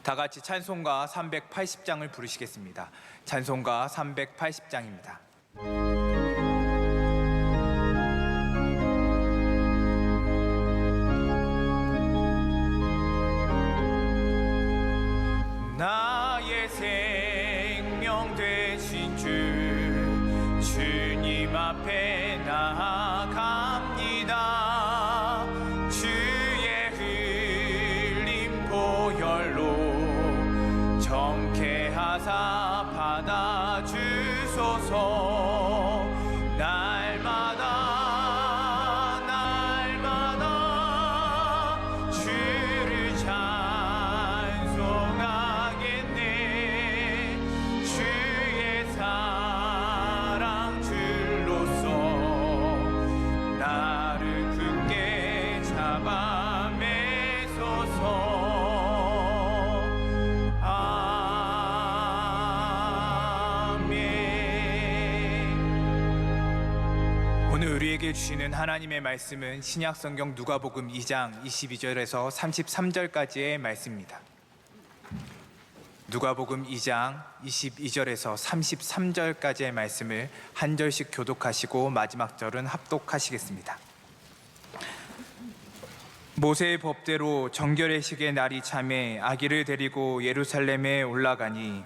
다 같이 찬송가 380장을 부르시겠습니다. 찬송가 380장입니다. 나의 생명 되신 주님 앞에 나아갑니다. 주의 흘린 보혈로 정케하사 받아주소서. 날마다 주를 찬송하겠네. 주의 사랑 줄로서 나를 굳게 잡아 매소서. 오늘 우리에게 주시는 하나님의 말씀은 신약성경 누가복음 2장 22절에서 33절까지의 말씀입니다. 누가복음 2장 22절에서 33절까지의 말씀을 한 절씩 교독하시고 마지막 절은 합독하시겠습니다. 모세의 법대로 정결의식의 날이 참에 아기를 데리고 예루살렘에 올라가니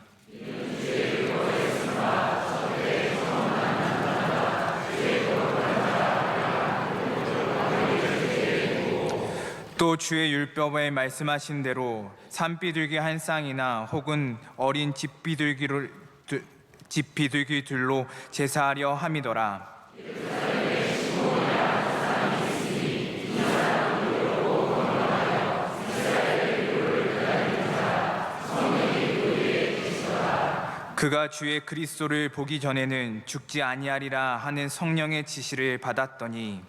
또 주의 율법에 말씀하신 대로 산비둘기 한 쌍이나 혹은 어린 집비둘기들로 제사하려 함이더라. 그가 주의 그리스도를 보기 전에는 죽지 아니하리라 하는 성령의 지시를 받았더니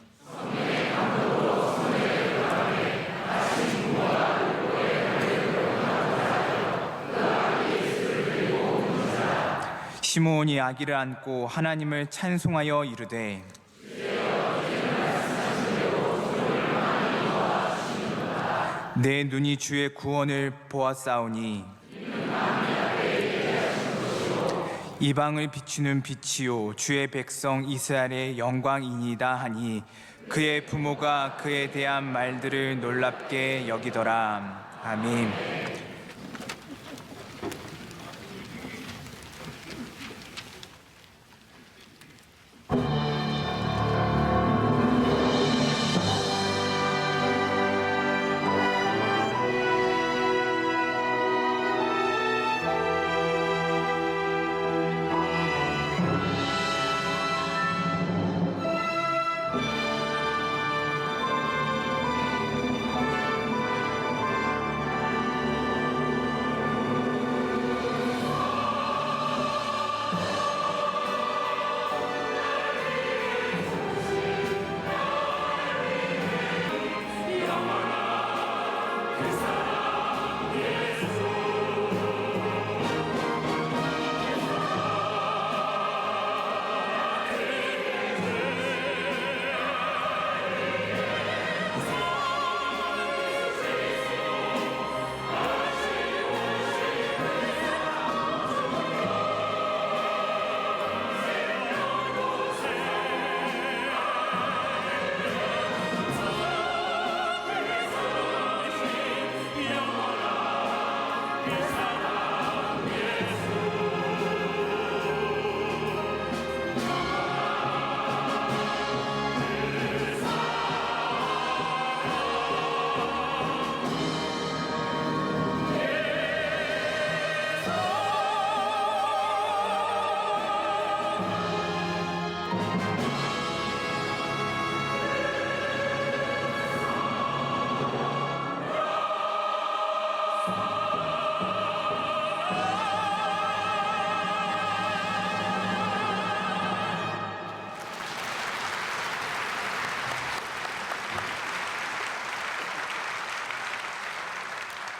시므온이 아기를 안고 하나님을 찬송하여 이르되 내 눈이 주의 구원을 보았사오니 이방을 비추는 빛이요 주의 백성 이스라엘의 영광이니이다 하니 그의 부모가 그에 대한 말들을 놀랍게 여기더라. 아멘.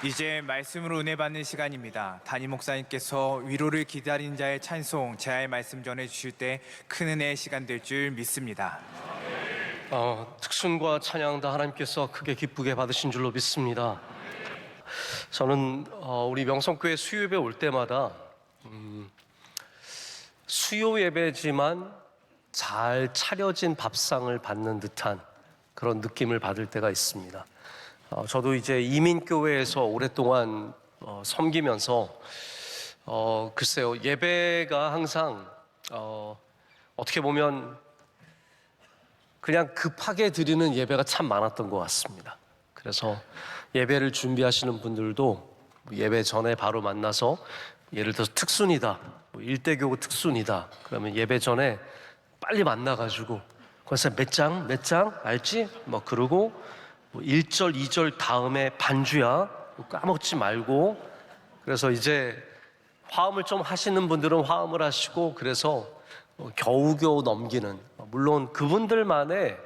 이제 말씀으로 은혜 받는 시간입니다. 담임 목사님께서 위로를 기다린 자의 찬송, 제아의 말씀 전해 주실 때 큰 은혜의 시간 될 줄 믿습니다. 특순과 찬양 다 하나님께서 크게 기쁘게 받으신 줄로 믿습니다. 저는 우리 명성교회 수요 예배 올 때마다 수요 예배지만 잘 차려진 밥상을 받는 듯한 그런 느낌을 받을 때가 있습니다. 저도 이제 이민교회에서 오랫동안 섬기면서 글쎄요, 예배가 항상 어떻게 보면 그냥 급하게 드리는 예배가 참 많았던 것 같습니다. 그래서 예배를 준비하시는 분들도 예배 전에 바로 만나서 예를 들어서 특순이다, 일대교구 특순이다 그러면 예배 전에 빨리 만나가지고 그래서 몇 장 알지? 그러고 1절 2절 다음에 반주야 까먹지 말고. 그래서 이제 화음을 좀 하시는 분들은 화음을 하시고, 그래서 겨우겨우 넘기는, 물론 그분들만의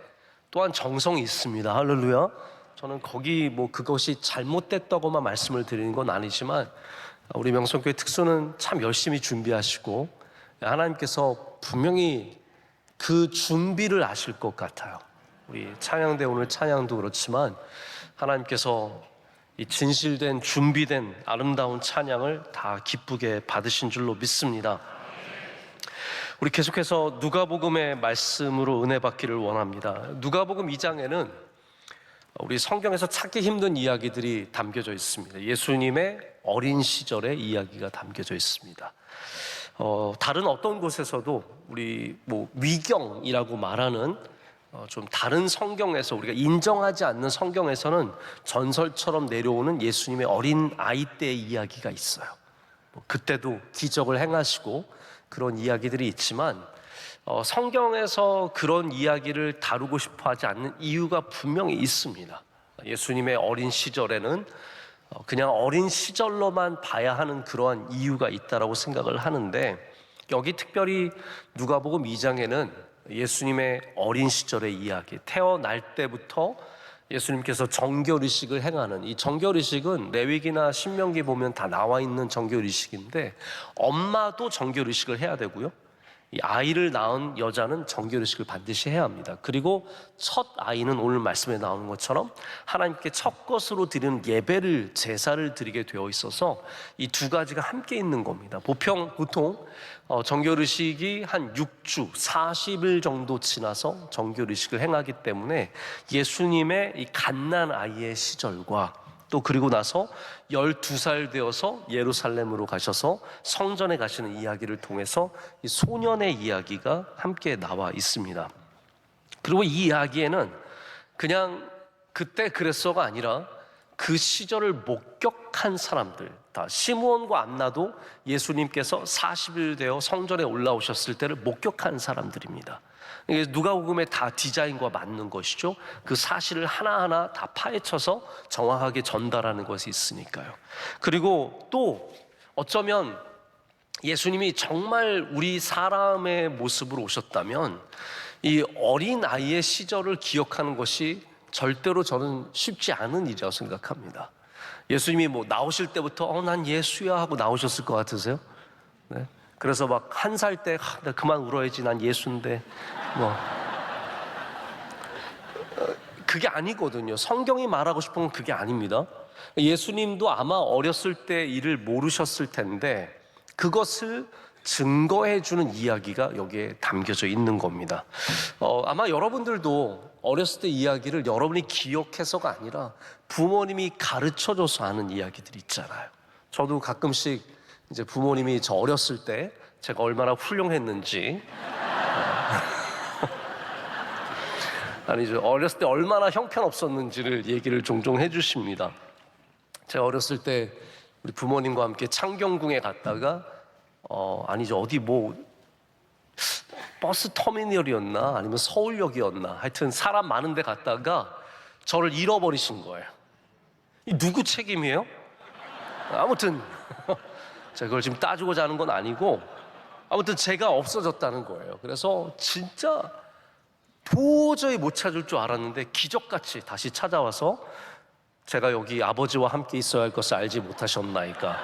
또한 정성이 있습니다. 할렐루야. 저는 거기 그것이 잘못됐다고만 말씀을 드리는 건 아니지만 우리 명성교회 특수는 참 열심히 준비하시고 하나님께서 분명히 그 준비를 아실 것 같아요. 우리 찬양대 오늘 찬양도 그렇지만 하나님께서 이 진실된 준비된 아름다운 찬양을 다 기쁘게 받으신 줄로 믿습니다. 우리 계속해서 누가복음의 말씀으로 은혜 받기를 원합니다. 누가복음 2장에는 우리 성경에서 찾기 힘든 이야기들이 담겨져 있습니다. 예수님의 어린 시절의 이야기가 담겨져 있습니다. 다른 어떤 곳에서도 우리 위경이라고 말하는 좀 다른 성경에서 우리가 인정하지 않는 성경에서는 전설처럼 내려오는 예수님의 어린 아이 때의 이야기가 있어요. 그때도 기적을 행하시고 그런 이야기들이 있지만 성경에서 그런 이야기를 다루고 싶어 하지 않는 이유가 분명히 있습니다. 예수님의 어린 시절에는 그냥 어린 시절로만 봐야 하는 그러한 이유가 있다라고 생각을 하는데, 여기 특별히 누가복음 2장에는 예수님의 어린 시절의 이야기, 태어날 때부터 예수님께서 정결의식을 행하는, 이 정결의식은 레위기나 신명기 보면 다 나와 있는 정결의식인데 엄마도 정결의식을 해야 되고요, 이 아이를 낳은 여자는 정결의식을 반드시 해야 합니다. 그리고 첫 아이는 오늘 말씀에 나오는 것처럼 하나님께 첫 것으로 드리는 예배를, 제사를 드리게 되어 있어서 이 두 가지가 함께 있는 겁니다. 보통 정결의식이 한 6주 40일 정도 지나서 정결의식을 행하기 때문에 예수님의 이 갓난 아이의 시절과 또 그리고 나서 12살 되어서 예루살렘으로 가셔서 성전에 가시는 이야기를 통해서 이 소년의 이야기가 함께 나와 있습니다. 그리고 이 이야기에는 그냥 그때 그랬어가 아니라 그 시절을 목격한 사람들, 다 시므온과 안나도 예수님께서 40일 되어 성전에 올라오셨을 때를 목격한 사람들입니다. 이게 누가복음의 다 디자인과 맞는 것이죠. 그 사실을 하나하나 다 파헤쳐서 정확하게 전달하는 것이 있으니까요. 그리고 또 어쩌면 예수님이 정말 우리 사람의 모습으로 오셨다면 이 어린 아이의 시절을 기억하는 것이 절대로 저는 쉽지 않은 일이라고 생각합니다. 예수님이 나오실 때부터 난 예수야 하고 나오셨을 것 같으세요? 네? 그래서 1살 때 나 그만 울어야지, 난 예수인데 그게 아니거든요. 성경이 말하고 싶은 건 그게 아닙니다. 예수님도 아마 어렸을 때 일을 모르셨을 텐데 그것을 증거해주는 이야기가 여기에 담겨져 있는 겁니다. 아마 여러분들도 어렸을 때 이야기를 여러분이 기억해서가 아니라 부모님이 가르쳐줘서 하는 이야기들이 있잖아요. 저도 가끔씩 이제 부모님이 저 어렸을 때 제가 얼마나 훌륭했는지 아니죠, 어렸을 때 얼마나 형편없었는지를 얘기를 종종 해주십니다. 제가 어렸을 때 우리 부모님과 함께 창경궁에 갔다가 아니죠, 어디 버스 터미널이었나 아니면 서울역이었나, 하여튼 사람 많은 데 갔다가 저를 잃어버리신 거예요. 이 누구 책임이에요? 아무튼 제가 그걸 지금 따지고자 하는 건 아니고, 아무튼 제가 없어졌다는 거예요. 그래서 진짜 도저히 못 찾을 줄 알았는데 기적같이 다시 찾아와서 제가 여기 아버지와 함께 있어야 할 것을 알지 못하셨나이까,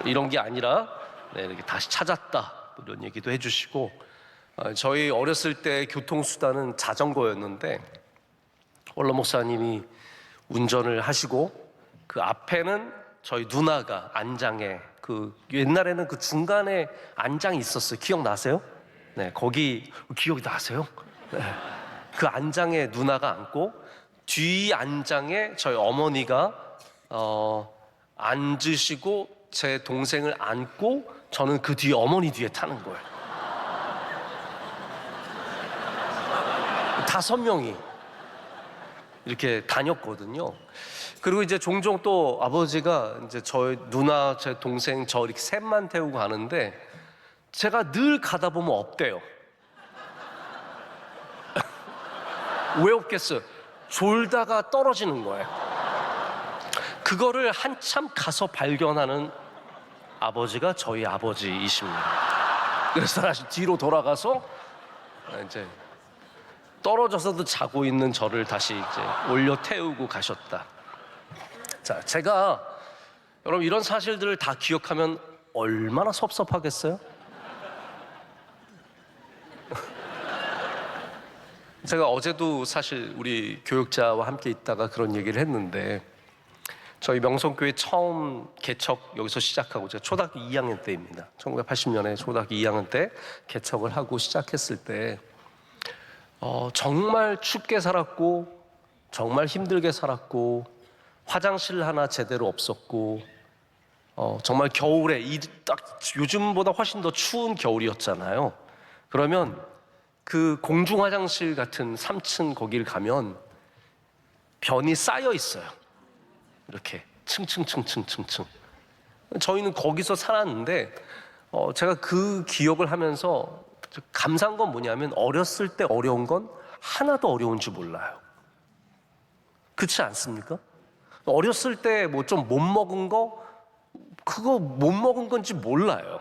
이런 게 아니라 이렇게 다시 찾았다, 이런 얘기도 해주시고, 저희 어렸을 때 교통수단은 자전거였는데 원로 목사님이 운전을 하시고 그 앞에는 저희 누나가 안장에 그 옛날에는 그 중간에 안장이 있었어요. 기억나세요? 네, 거기 기억이 나세요? 네. 그 안장에 누나가 앉고 뒤 안장에 저희 어머니가 앉으시고 제 동생을 안고 저는 그 뒤에 어머니 뒤에 타는 거예요. 5명이 이렇게 다녔거든요. 그리고 이제 종종 또 아버지가 이제 저희 누나, 제 동생, 저 이렇게 셋만 태우고 가는데 제가 늘 가다 보면 없대요. 왜 없겠어요? 졸다가 떨어지는 거예요. 그거를 한참 가서 발견하는 아버지가 저희 아버지이십니다. 그래서 다시 뒤로 돌아가서 이제 떨어져서도 자고 있는 저를 다시 이제 올려 태우고 가셨다. 자, 제가 여러분 이런 사실들을 다 기억하면 얼마나 섭섭하겠어요? 제가 어제도 사실 우리 교육자와 함께 있다가 그런 얘기를 했는데 저희 명성교회 처음 개척 여기서 시작하고 제가 초등학교 2학년 때입니다. 1980년에 초등학교 2학년 때 개척을 하고 시작했을 때 정말 춥게 살았고 정말 힘들게 살았고 화장실 하나 제대로 없었고 정말 겨울에 딱 요즘보다 훨씬 더 추운 겨울이었잖아요. 그러면 그 공중 화장실 같은 3층 거기를 가면 변이 쌓여 있어요. 이렇게 층층층층층층. 저희는 거기서 살았는데 제가 그 기억을 하면서 감사한 건 뭐냐면 어렸을 때 어려운 건 하나도 어려운지 몰라요. 그렇지 않습니까? 어렸을 때 뭐 좀 못 먹은 거 그거 못 먹은 건지 몰라요.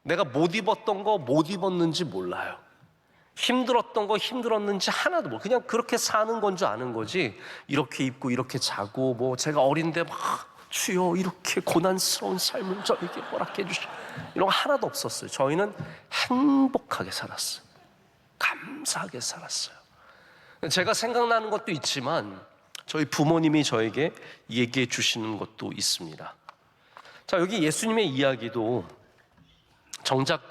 내가 못 입었던 거 못 입었는지 몰라요. 힘들었던 거 힘들었는지 하나도 모르고 그냥 그렇게 사는 건 줄 아는 거지. 이렇게 입고 이렇게 자고 뭐 제가 어린데 막 주여 이렇게 고난스러운 삶을 저에게 허락해 주시오 이런 거 하나도 없었어요. 저희는 행복하게 살았어요. 감사하게 살았어요. 제가 생각나는 것도 있지만 저희 부모님이 저에게 얘기해 주시는 것도 있습니다. 자, 여기 예수님의 이야기도 정작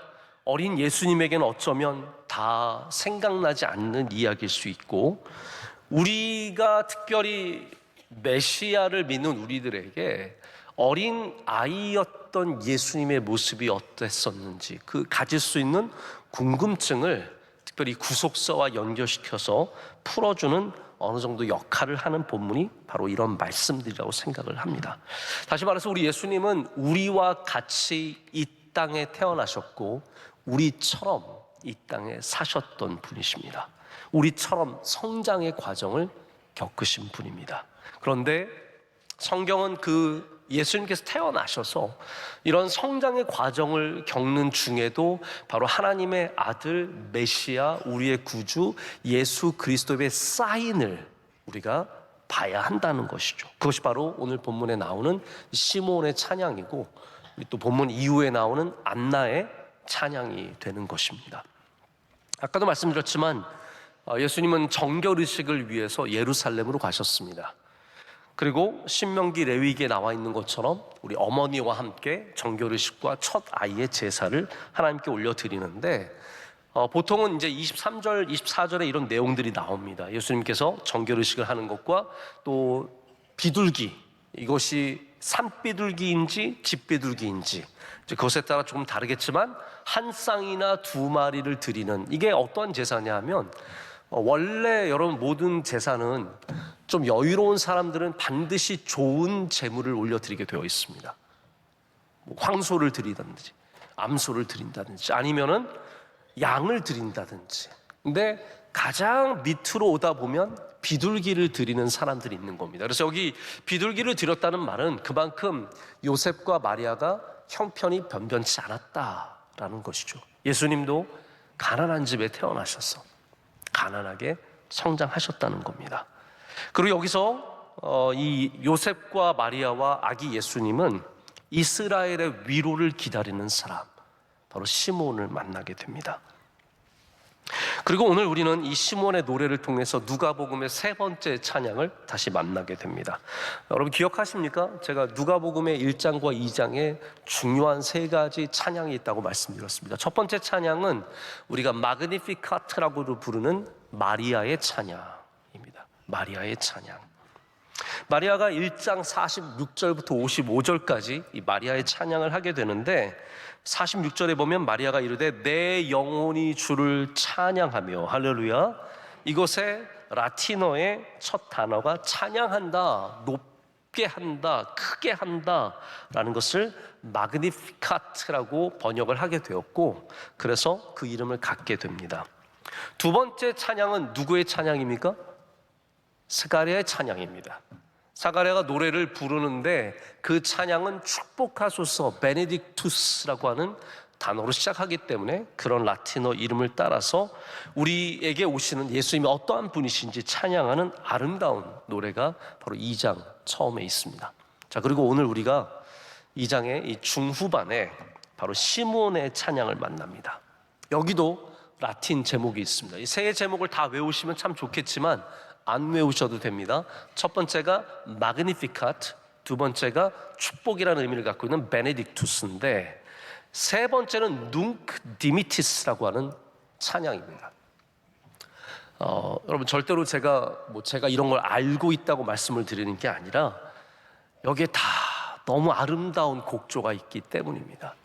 어린 예수님에게는 어쩌면 다 생각나지 않는 이야기일 수 있고 우리가 특별히 메시아를 믿는 우리들에게 어린 아이였던 예수님의 모습이 어땠었는지 그 가질 수 있는 궁금증을 특별히 구속사와 연결시켜서 풀어주는 어느 정도 역할을 하는 본문이 바로 이런 말씀들이라고 생각을 합니다. 다시 말해서 우리 예수님은 우리와 같이 이 땅에 태어나셨고 우리처럼 이 땅에 사셨던 분이십니다. 우리처럼 성장의 과정을 겪으신 분입니다. 그런데 성경은 그 예수님께서 태어나셔서 이런 성장의 과정을 겪는 중에도 바로 하나님의 아들 메시아 우리의 구주 예수 그리스도의 사인을 우리가 봐야 한다는 것이죠. 그것이 바로 오늘 본문에 나오는 시몬의 찬양이고 또 본문 이후에 나오는 안나의 찬양이 되는 것입니다. 아까도 말씀드렸지만 예수님은 정결의식을 위해서 예루살렘으로 가셨습니다. 그리고 신명기 레위기에 나와 있는 것처럼 우리 어머니와 함께 정결의식과 첫 아이의 제사를 하나님께 올려드리는데 보통은 이제 23절, 24절에 이런 내용들이 나옵니다. 예수님께서 정결의식을 하는 것과 또 비둘기, 이것이 산비둘기인지 집비둘기인지 그것에 따라 조금 다르겠지만 한 쌍이나 2마리를 드리는 이게 어떠한 제사냐 하면 원래 여러분 모든 제사는 좀 여유로운 사람들은 반드시 좋은 제물을 올려드리게 되어 있습니다. 뭐 황소를 드리든지 암소를 드린다든지 아니면은 양을 드린다든지. 근데 가장 밑으로 오다 보면 비둘기를 드리는 사람들이 있는 겁니다. 그래서 여기 비둘기를 드렸다는 말은 그만큼 요셉과 마리아가 형편이 변변치 않았다라는 것이죠. 예수님도 가난한 집에 태어나셔서 가난하게 성장하셨다는 겁니다. 그리고 여기서 이 요셉과 마리아와 아기 예수님은 이스라엘의 위로를 기다리는 사람, 바로 시몬을 만나게 됩니다. 그리고 오늘 우리는 이 시몬의 노래를 통해서 누가복음의 세 번째 찬양을 다시 만나게 됩니다. 여러분 기억하십니까? 제가 누가복음의 1장과 2장에 중요한 세 가지 찬양이 있다고 말씀드렸습니다. 첫 번째 찬양은 우리가 마그니피카트라고도 부르는 마리아의 찬양입니다. 마리아의 찬양. 마리아가 1장 46절부터 55절까지 이 마리아의 찬양을 하게 되는데, 46절에 보면 마리아가 이르되 내 영혼이 주를 찬양하며, 할렐루야. 이곳에 라틴어의 첫 단어가 찬양한다, 높게 한다, 크게 한다 라는 것을 마그니피카트라고 번역을 하게 되었고, 그래서 그 이름을 갖게 됩니다. 두 번째 찬양은 누구의 찬양입니까? 스가랴의 찬양입니다. 스가랴가 노래를 부르는데 그 찬양은 축복하소서, 베네딕투스라고 하는 단어로 시작하기 때문에 그런 라틴어 이름을 따라서 우리에게 오시는 예수님이 어떠한 분이신지 찬양하는 아름다운 노래가 바로 2장 처음에 있습니다. 자, 그리고 오늘 우리가 2장의 이 중후반에 바로 시몬의 찬양을 만납니다. 여기도 라틴 제목이 있습니다. 이 세 제목을 다 외우시면 참 좋겠지만 안 외우셔도 됩니다. 첫 번째가 마그니피카트, 두 번째가 축복이라는 의미를 갖고 있는 베네딕투스인데, 세 번째는 눅 디미티스라고 하는 찬양입니다. 여러분 절대로 제가 이런 걸 알고 있다고 말씀을 드리는 게 아니라 여기에 다 너무 아름다운 곡조가 있기 때문입니다.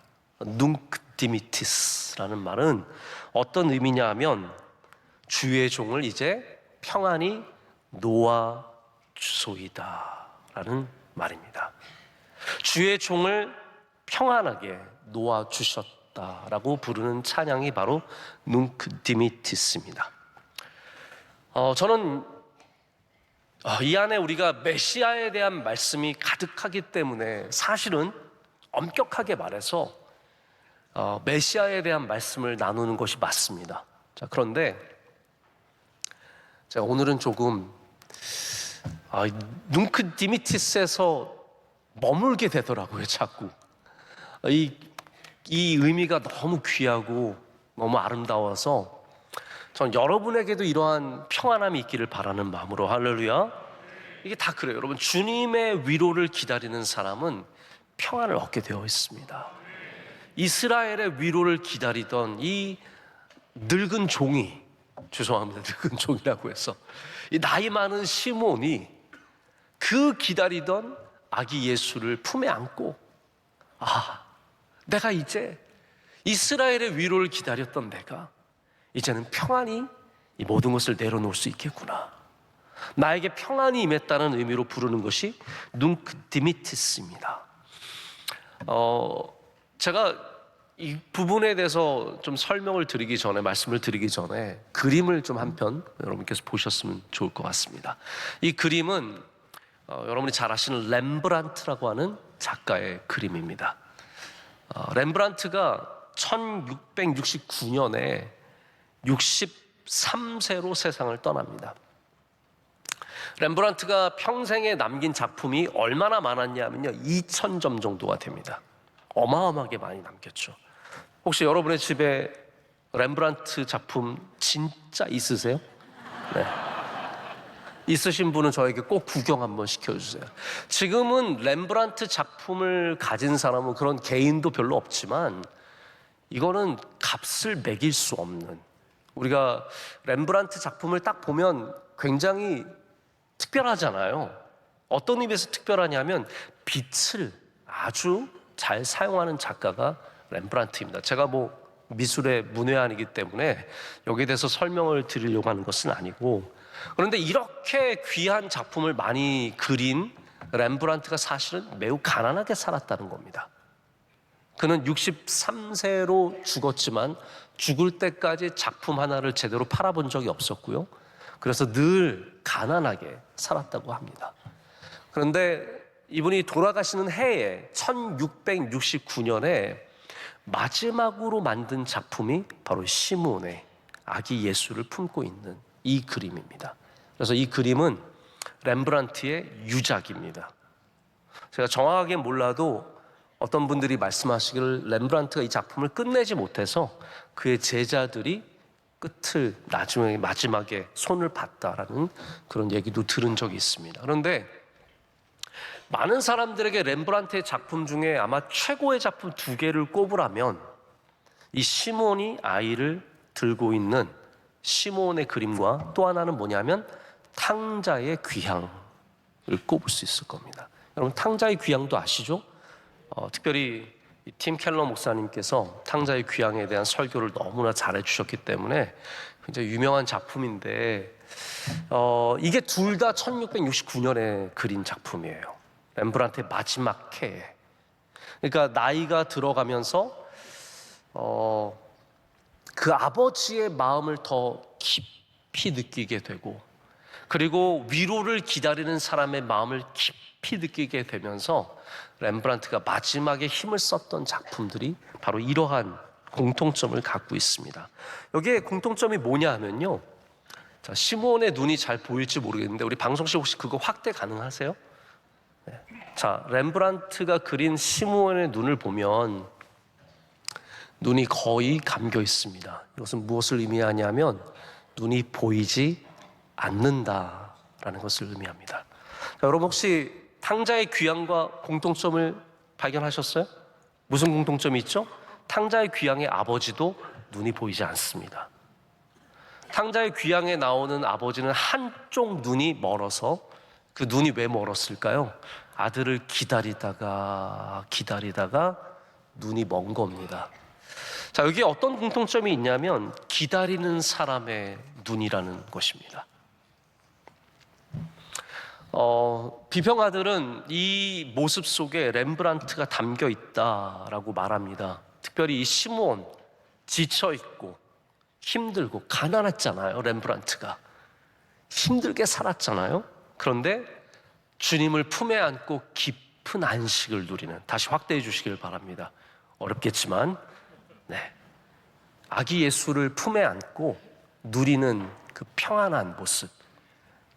눅 디미티스라는 말은 어떤 의미냐 하면 주의 종을 이제 평안히 놓아 주소이다 라는 말입니다. 주의 종을 평안하게 놓아 주셨다라고 부르는 찬양이 바로 눅 디미티스입니다. 저는 이 안에 우리가 메시아에 대한 말씀이 가득하기 때문에 사실은 엄격하게 말해서 메시아에 대한 말씀을 나누는 것이 맞습니다. 자, 그런데 제가 오늘은 조금 눅 디미티스에서 머물게 되더라고요. 자꾸 이 의미가 너무 귀하고 너무 아름다워서 전 여러분에게도 이러한 평안함이 있기를 바라는 마음으로, 할렐루야. 이게 다 그래요. 여러분, 주님의 위로를 기다리는 사람은 평안을 얻게 되어 있습니다. 이스라엘의 위로를 기다리던 이 늙은 종이, 죄송합니다, 늙은 종이라고 해서, 이 나이 많은 시몬이 그 기다리던 아기 예수를 품에 안고, 내가 이제 이스라엘의 위로를 기다렸던 내가 이제는 평안히 이 모든 것을 내려놓을 수 있겠구나, 나에게 평안이 임했다는 의미로 부르는 것이 눅 디미티스입니다. 제가 이 부분에 대해서 좀 설명을 드리기 전에, 말씀을 드리기 전에 그림을 좀 한 편 여러분께서 보셨으면 좋을 것 같습니다. 이 그림은 여러분이 잘 아시는 렘브란트라고 하는 작가의 그림입니다. 렘브란트가 1669년에 63세로 세상을 떠납니다. 렘브란트가 평생에 남긴 작품이 얼마나 많았냐면요, 2000점 정도가 됩니다. 어마어마하게 많이 남겼죠. 혹시 여러분의 집에 렘브란트 작품 진짜 있으세요? 네. 있으신 분은 저에게 꼭 구경 한번 시켜주세요. 지금은 렘브란트 작품을 가진 사람은, 그런 개인도 별로 없지만 이거는 값을 매길 수 없는, 우리가 렘브란트 작품을 딱 보면 굉장히 특별하잖아요. 어떤 의미에서 특별하냐면 빛을 아주 잘 사용하는 작가가 렘브란트입니다. 제가 미술의 문외한이기 때문에 여기에 대해서 설명을 드리려고 하는 것은 아니고, 그런데 이렇게 귀한 작품을 많이 그린 렘브란트가 사실은 매우 가난하게 살았다는 겁니다. 그는 63세로 죽었지만 죽을 때까지 작품 하나를 제대로 팔아본 적이 없었고요. 그래서 늘 가난하게 살았다고 합니다. 그런데 이분이 돌아가시는 해에 1669년에 마지막으로 만든 작품이 바로 시몬의 아기 예수를 품고 있는 이 그림입니다. 그래서 이 그림은 렘브란트의 유작입니다. 제가 정확하게 몰라도 어떤 분들이 말씀하시기를 렘브란트가 이 작품을 끝내지 못해서 그의 제자들이 끝을 나중에 마지막에 손을 봤다라는 그런 얘기도 들은 적이 있습니다. 그런데 많은 사람들에게 렘브란트의 작품 중에 아마 최고의 작품 두 개를 꼽으라면 이 시몬이 아이를 들고 있는 시몬의 그림과 또 하나는 뭐냐면 탕자의 귀향을 꼽을 수 있을 겁니다. 여러분 탕자의 귀향도 아시죠? 특별히 팀 켈러 목사님께서 탕자의 귀향에 대한 설교를 너무나 잘해 주셨기 때문에 굉장히 유명한 작품인데 이게 둘 다 1669년에 그린 작품이에요. 렘브란트의 마지막 해에. 그러니까 나이가 들어가면서 그 아버지의 마음을 더 깊이 느끼게 되고 그리고 위로를 기다리는 사람의 마음을 깊이 느끼게 되면서 렘브란트가 마지막에 힘을 썼던 작품들이 바로 이러한 공통점을 갖고 있습니다. 여기에 공통점이 뭐냐 하면요. 자, 시몬의 눈이 잘 보일지 모르겠는데 우리 방송실 혹시 그거 확대 가능하세요? 네. 자, 렘브란트가 그린 시몬의 눈을 보면 눈이 거의 감겨 있습니다. 이것은 무엇을 의미하냐면 눈이 보이지 않는다라는 것을 의미합니다. 자, 여러분 혹시 탕자의 귀향과 공통점을 발견하셨어요? 무슨 공통점이 있죠? 탕자의 귀향의 아버지도 눈이 보이지 않습니다. 탕자의 귀향에 나오는 아버지는 한쪽 눈이 멀어서 그 눈이 왜 멀었을까요? 아들을 기다리다가 눈이 먼 겁니다. 자, 여기에 어떤 공통점이 있냐면 기다리는 사람의 눈이라는 것입니다. 비평가들은 이 모습 속에 렘브란트가 담겨 있다라고 말합니다. 특별히 이 시몬, 지쳐있고 힘들고 가난했잖아요. 렘브란트가 힘들게 살았잖아요. 그런데 주님을 품에 안고 깊은 안식을 누리는, 다시 확대해 주시길 바랍니다. 어렵겠지만 아기 예수를 품에 안고 누리는 그 평안한 모습,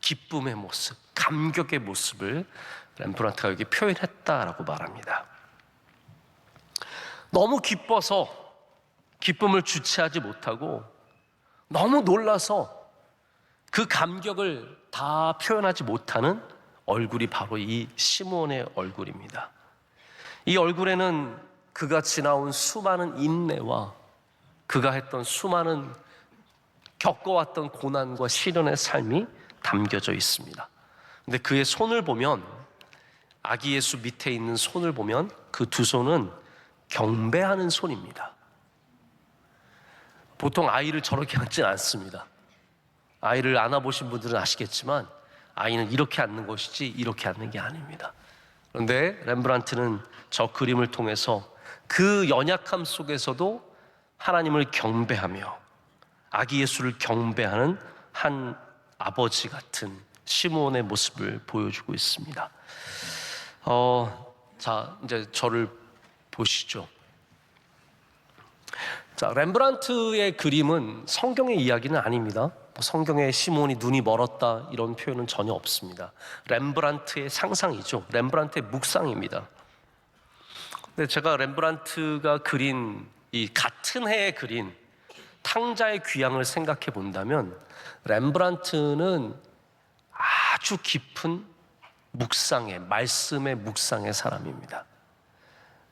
기쁨의 모습, 감격의 모습을 렘브란트가 여기 표현했다라고 말합니다. 너무 기뻐서 기쁨을 주체하지 못하고 너무 놀라서 그 감격을 다 표현하지 못하는 얼굴이 바로 이 시몬의 얼굴입니다. 이 얼굴에는 그가 지나온 수많은 인내와 그가 했던 수많은 겪어왔던 고난과 시련의 삶이 담겨져 있습니다. 근데 그의 손을 보면, 아기 예수 밑에 있는 손을 보면 그 두 손은 경배하는 손입니다. 보통 아이를 저렇게 앉지 않습니다. 아이를 안아보신 분들은 아시겠지만 아이는 이렇게 앉는 것이지 이렇게 앉는 게 아닙니다. 그런데 렘브란트는 저 그림을 통해서 그 연약함 속에서도 하나님을 경배하며 아기 예수를 경배하는 한 아버지 같은 시몬의 모습을 보여주고 있습니다. 자, 이제 저를 보시죠. 자, 렘브란트의 그림은 성경의 이야기는 아닙니다. 성경에 시몬이 눈이 멀었다 이런 표현은 전혀 없습니다. 렘브란트의 상상이죠. 렘브란트의 묵상입니다. 근데 제가 렘브란트가 그린 이 같은 해에 그린 탕자의 귀향을 생각해 본다면 렘브란트는 아주 깊은 묵상의, 말씀의 묵상의 사람입니다.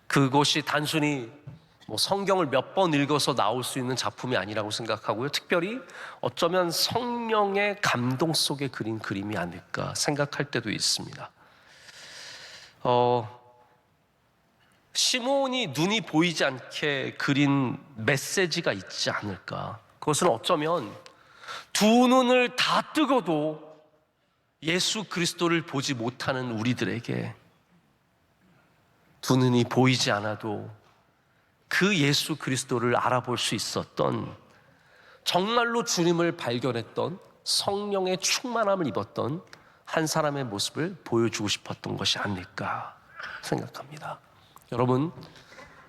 그것이 단순히 성경을 몇 번 읽어서 나올 수 있는 작품이 아니라고 생각하고요. 특별히 어쩌면 성령의 감동 속에 그린 그림이 아닐까 생각할 때도 있습니다. 시몬이 눈이 보이지 않게 그린 메시지가 있지 않을까. 그것은 어쩌면 두 눈을 다 뜨고도 예수 그리스도를 보지 못하는 우리들에게 두 눈이 보이지 않아도 그 예수 그리스도를 알아볼 수 있었던, 정말로 주님을 발견했던, 성령의 충만함을 입었던 한 사람의 모습을 보여주고 싶었던 것이 아닐까 생각합니다. 여러분,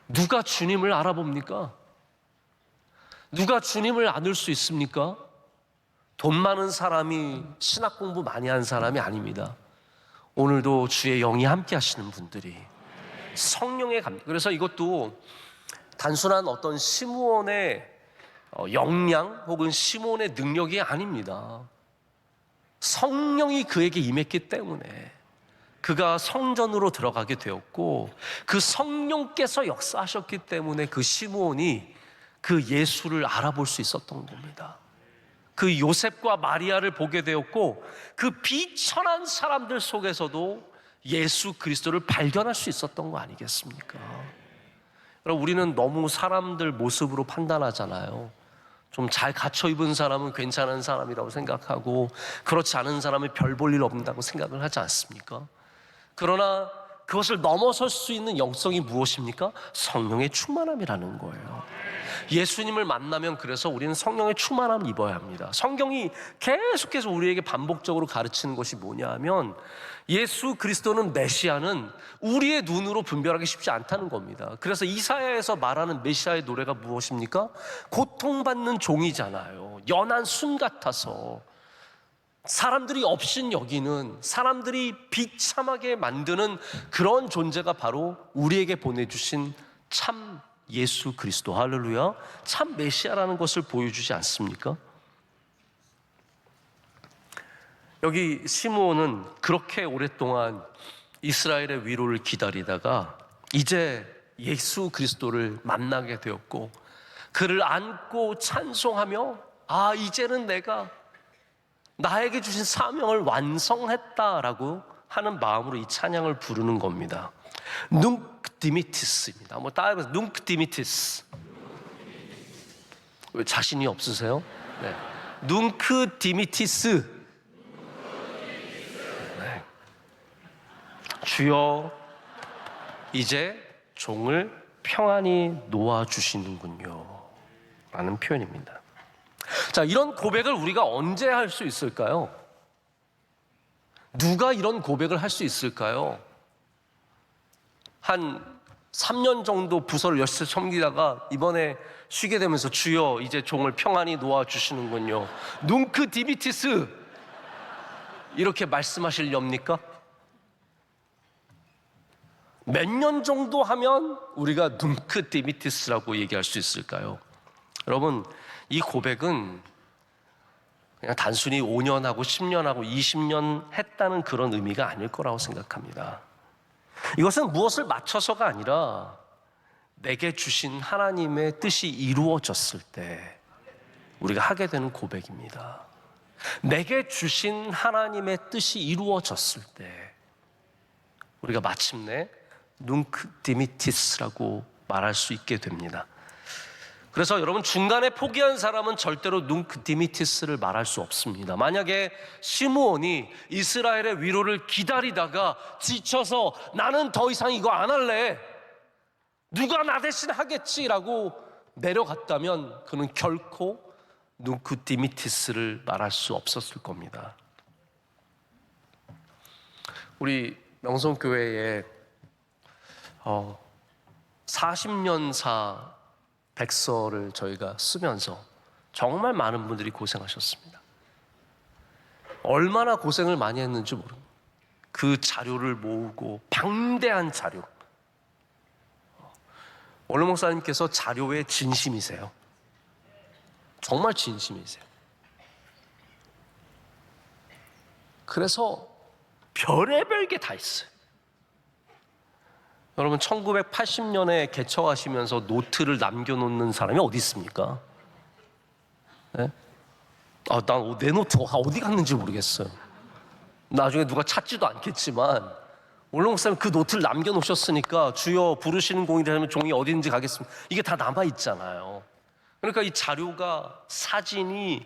누가 주님을 알아봅니까? 누가 주님을 안을 수 있습니까? 돈 많은 사람이, 신학 공부 많이 한 사람이 아닙니다. 오늘도 주의 영이 함께 하시는 분들이 성령의 감동. 그래서 이것도 단순한 어떤 시므온의 역량 혹은 시몬의 능력이 아닙니다. 성령이 그에게 임했기 때문에 그가 성전으로 들어가게 되었고, 그 성령께서 역사하셨기 때문에 그 시몬이 그 예수를 알아볼 수 있었던 겁니다. 그 요셉과 마리아를 보게 되었고, 그 비천한 사람들 속에서도 예수 그리스도를 발견할 수 있었던 거 아니겠습니까? 여러분, 우리는 너무 사람들 모습으로 판단하잖아요. 좀 잘 갖춰 입은 사람은 괜찮은 사람이라고 생각하고, 그렇지 않은 사람은 별 볼 일 없다고 생각을 하지 않습니까? 그러나 그것을 넘어설 수 있는 영성이 무엇입니까? 성령의 충만함이라는 거예요. 예수님을 만나면 그래서 우리는 성령의 충만함을 입어야 합니다. 성경이 계속해서 우리에게 반복적으로 가르치는 것이 뭐냐 하면, 예수 그리스도는 메시아는 우리의 눈으로 분별하기 쉽지 않다는 겁니다. 그래서 이사야에서 말하는 메시아의 노래가 무엇입니까? 고통받는 종이잖아요. 연한 순 같아서 사람들이 업신 여기는, 사람들이 비참하게 만드는 그런 존재가 바로 우리에게 보내주신 참 예수 그리스도, 할렐루야, 참 메시아라는 것을 보여주지 않습니까? 여기 시므온은 그렇게 오랫동안 이스라엘의 위로를 기다리다가 이제 예수 그리스도를 만나게 되었고, 그를 안고 찬송하며, 아, 이제는 내가 나에게 주신 사명을 완성했다라고 하는 마음으로 이 찬양을 부르는 겁니다. 눅 디미티스입니다. 한번 따라해보세요. 눅 디미티스. 왜 자신이 없으세요? 네. 눅크 디미티스. 네. 주여, 이제 종을 평안히 놓아주시는군요 라는 표현입니다. 자, 이런 고백을 우리가 언제 할 수 있을까요? 누가 이런 고백을 할 수 있을까요? 한 3년 정도 부서를 열심히 섬기다가 이번에 쉬게 되면서, 주여, 이제 종을 평안히 놓아주시는군요, 눅크 디미티스, 이렇게 말씀하시렵니까? 몇 년 정도 하면 우리가 눅크 디미티스라고 얘기할 수 있을까요? 여러분, 이 고백은 그냥 단순히 5년하고 10년하고 20년 했다는 그런 의미가 아닐 거라고 생각합니다. 이것은 무엇을 맞춰서가 아니라 내게 주신 하나님의 뜻이 이루어졌을 때 우리가 하게 되는 고백입니다. 내게 주신 하나님의 뜻이 이루어졌을 때 우리가 마침내 눅크 디미티스라고 말할 수 있게 됩니다. 그래서 여러분, 중간에 포기한 사람은 절대로 눅크 디미티스를 말할 수 없습니다. 만약에 시므온이 이스라엘의 위로를 기다리다가 지쳐서 나는 더 이상 이거 안 할래, 누가 나 대신 하겠지라고 내려갔다면 그는 결코 눅크 디미티스를 말할 수 없었을 겁니다. 우리 명성교회에 40년사 백서를 저희가 쓰면서 정말 많은 분들이 고생하셨습니다. 얼마나 고생을 많이 했는지 모릅니다. 그 자료를 모으고, 방대한 자료. 원로 목사님께서 자료에 진심이세요. 정말 진심이세요. 그래서 별의별 게 다 있어요. 여러분, 1980년에 개척하시면서 노트를 남겨놓는 사람이 어디 있습니까? 네? 난 내 노트 어디 갔는지 모르겠어요. 나중에 누가 찾지도 않겠지만 원로 목사님 그 노트를 남겨놓으셨으니까, 주여 부르시는 공이라면 종이 어딘지 가겠습니다, 이게 다 남아있잖아요. 그러니까 이 자료가, 사진이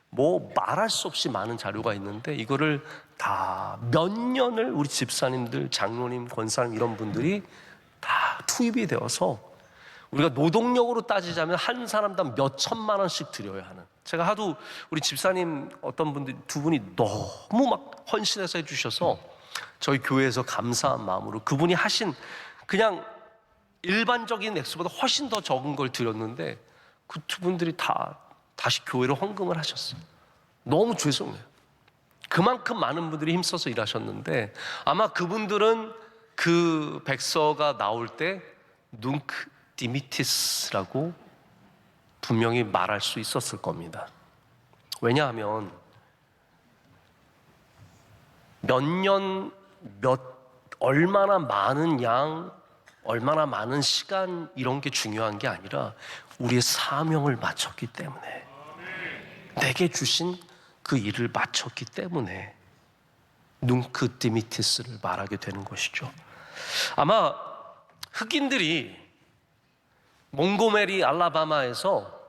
뭐 말할 수 없이 많은 자료가 있는데, 이거를 다 몇 년을 우리 집사님들, 장로님, 권사님 이런 분들이 다 투입이 되어서, 우리가 노동력으로 따지자면 한 사람당 몇 천만 원씩 드려야 하는, 제가 하도 우리 집사님 어떤 분들 두 분이 너무 막 헌신해서 해주셔서 저희 교회에서 감사한 마음으로 그분이 하신 그냥 일반적인 액수보다 훨씬 더 적은 걸 드렸는데, 그 두 분들이 다시 교회로 헌금을 하셨어요. 너무 죄송해요. 그만큼 많은 분들이 힘써서 일하셨는데, 아마 그분들은 그 백서가 나올 때 눅크 디미티스라고 분명히 말할 수 있었을 겁니다. 왜냐하면 몇 년, 얼마나 많은 양, 얼마나 많은 시간 이런 게 중요한 게 아니라 우리의 사명을 마쳤기 때문에, 내게 주신 그 일을 마쳤기 때문에 눅크 디미티스를 말하게 되는 것이죠. 아마 흑인들이 몽고메리 알라바마에서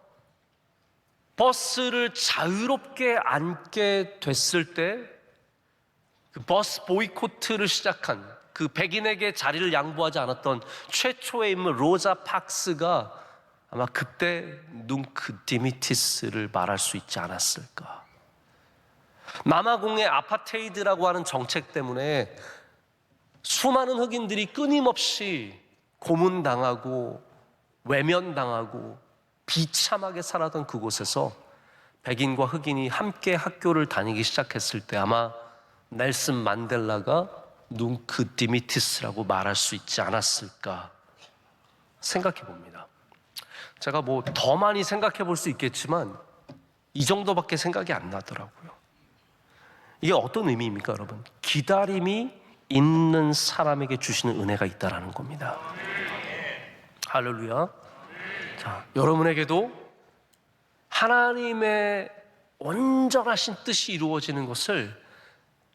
버스를 자유롭게 앉게 됐을 때 그 버스 보이코트를 시작한, 그 백인에게 자리를 양보하지 않았던 최초의 인물 로자 박스가 아마 그때 눅크 디미티스를 말할 수 있지 않았을까. 남아공의 아파테이드라고 하는 정책 때문에 수많은 흑인들이 끊임없이 고문당하고 외면당하고 비참하게 살았던 그곳에서 백인과 흑인이 함께 학교를 다니기 시작했을 때 아마 넬슨 만델라가 눅크 디미티스라고 말할 수 있지 않았을까 생각해 봅니다. 제가 뭐 더 많이 생각해 볼 수 있겠지만 이 정도밖에 생각이 안 나더라고요. 이게 어떤 의미입니까, 여러분? 기다림이 있는 사람에게 주시는 은혜가 있다라는 겁니다. 할렐루야. 자, 여러분에게도 하나님의 온전하신 뜻이 이루어지는 것을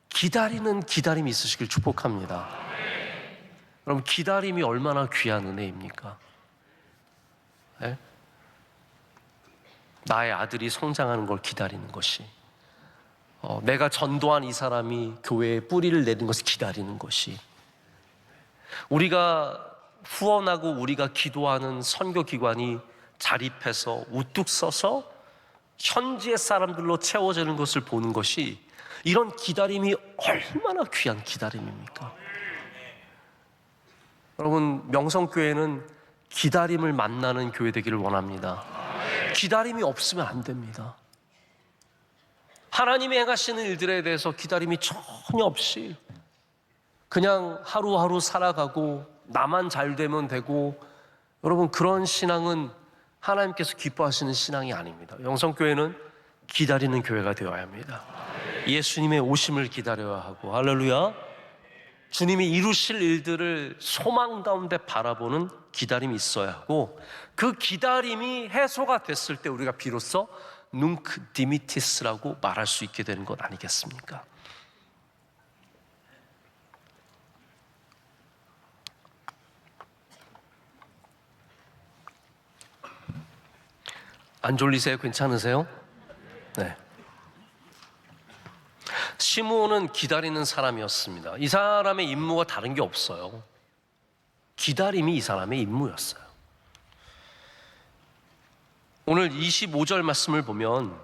기다리는 기다림이 있으시길 축복합니다. 여러분, 기다림이 얼마나 귀한 은혜입니까? 네? 나의 아들이 성장하는 걸 기다리는 것이, 내가 전도한 이 사람이 교회에 뿌리를 내리는 것을 기다리는 것이, 우리가 후원하고 우리가 기도하는 선교기관이 자립해서 우뚝 서서 현지의 사람들로 채워지는 것을 보는 것이, 이런 기다림이 얼마나 귀한 기다림입니까? 여러분, 명성교회는 기다림을 만나는 교회 되기를 원합니다. 기다림이 없으면 안 됩니다. 하나님이 행하시는 일들에 대해서 기다림이 전혀 없이 그냥 하루하루 살아가고 나만 잘 되면 되고, 여러분, 그런 신앙은 하나님께서 기뻐하시는 신앙이 아닙니다. 영성교회는 기다리는 교회가 되어야 합니다. 예수님의 오심을 기다려야 하고, 할렐루야, 주님이 이루실 일들을 소망 가운데 바라보는 기다림이 있어야 하고, 그 기다림이 해소가 됐을 때 우리가 비로소 눅크 디미티스라고 말할 수 있게 되는 것 아니겠습니까? 안 졸리세요? 괜찮으세요? 네. 시므온은 기다리는 사람이었습니다. 이 사람의 임무가 다른 게 없어요. 기다림이 이 사람의 임무였어요. 오늘 25절 말씀을 보면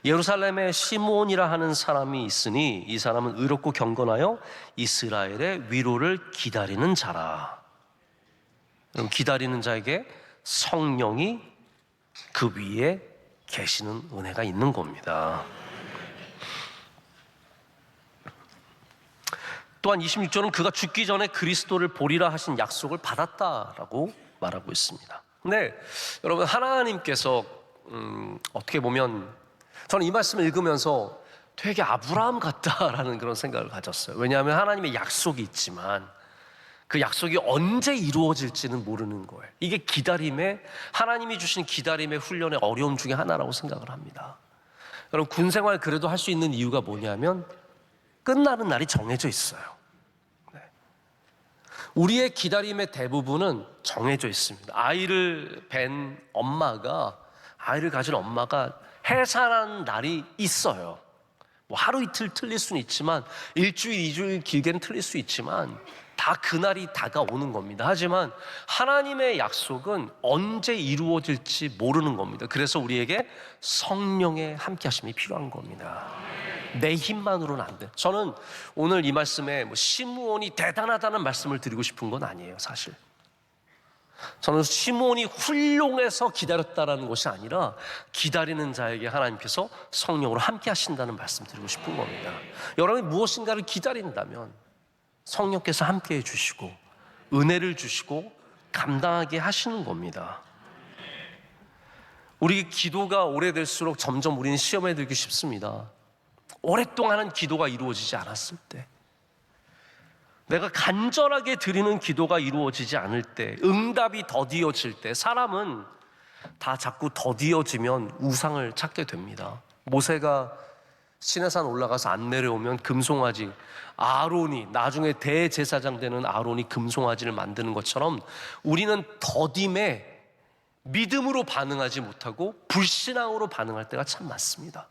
예루살렘에 시므온이라 하는 사람이 있으니 이 사람은 의롭고 경건하여 이스라엘의 위로를 기다리는 자라. 그럼 기다리는 자에게 성령이 그 위에 계시는 은혜가 있는 겁니다. 또한 26절은 그가 죽기 전에 그리스도를 보리라 하신 약속을 받았다라고 말하고 있습니다. 근데 여러분, 하나님께서 어떻게 보면 저는 이 말씀을 읽으면서 되게 아브라함 같다라는 그런 생각을 가졌어요. 왜냐하면 하나님의 약속이 있지만 그 약속이 언제 이루어질지는 모르는 거예요. 이게 기다림의, 하나님이 주신 기다림의 훈련의 어려움 중에 하나라고 생각을 합니다. 여러분, 군 생활 그래도 할 수 있는 이유가 뭐냐면 끝나는 날이 정해져 있어요. 네. 우리의 기다림의 대부분은 정해져 있습니다. 아이를 가진 엄마가 해산하는 날이 있어요. 뭐 하루 이틀 틀릴 수는 있지만, 일주일, 이주일 길게는 틀릴 수 있지만 다 그날이 다가오는 겁니다. 하지만 하나님의 약속은 언제 이루어질지 모르는 겁니다. 그래서 우리에게 성령의 함께 하심이 필요한 겁니다. 내 힘만으로는 안 돼. 저는 오늘 이 말씀에 시므온이 대단하다는 말씀을 드리고 싶은 건 아니에요, 사실. 저는 시므온이 훌륭해서 기다렸다라는 것이 아니라 기다리는 자에게 하나님께서 성령으로 함께 하신다는 말씀 드리고 싶은 겁니다. 여러분이 무엇인가를 기다린다면 성령께서 함께 해주시고 은혜를 주시고 감당하게 하시는 겁니다. 우리 기도가 오래될수록 점점 우리는 시험에 들기 쉽습니다. 오랫동안은 기도가 이루어지지 않았을 때, 내가 간절하게 드리는 기도가 이루어지지 않을 때, 응답이 더디어질 때, 사람은 다 자꾸 더디어지면 우상을 찾게 됩니다. 모세가 시내산 올라가서 안 내려오면 금송아지, 아론이 나중에 대제사장 되는 아론이 금송아지를 만드는 것처럼 우리는 더딤에 믿음으로 반응하지 못하고 불신앙으로 반응할 때가 참 많습니다.